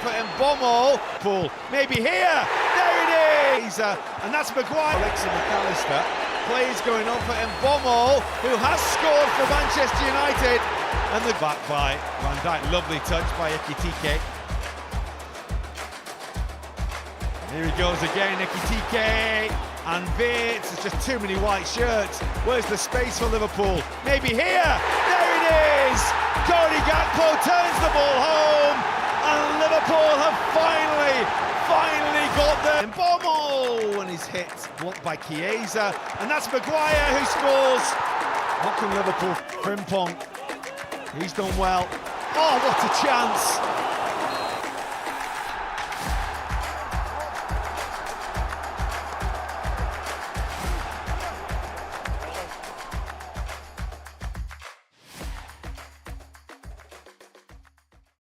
for Mbomo. Pool, maybe here. There it is. And that's Maguire. Alexis McAllister. Plays going on for Mbomo, who has scored for Manchester United. And the back by Van Dijk. Lovely touch by Ekitike. Here he goes again, Ekitike. And Bates, there's just too many white shirts. Where's the space for Liverpool? Maybe here. There it is. Cody Gakpo turns the ball home. And Liverpool have finally got there. Mbomo, and he's hit, blocked by Chiesa. And that's Maguire who scores. What can Liverpool? Frimpong, he's done well. Oh, what a chance.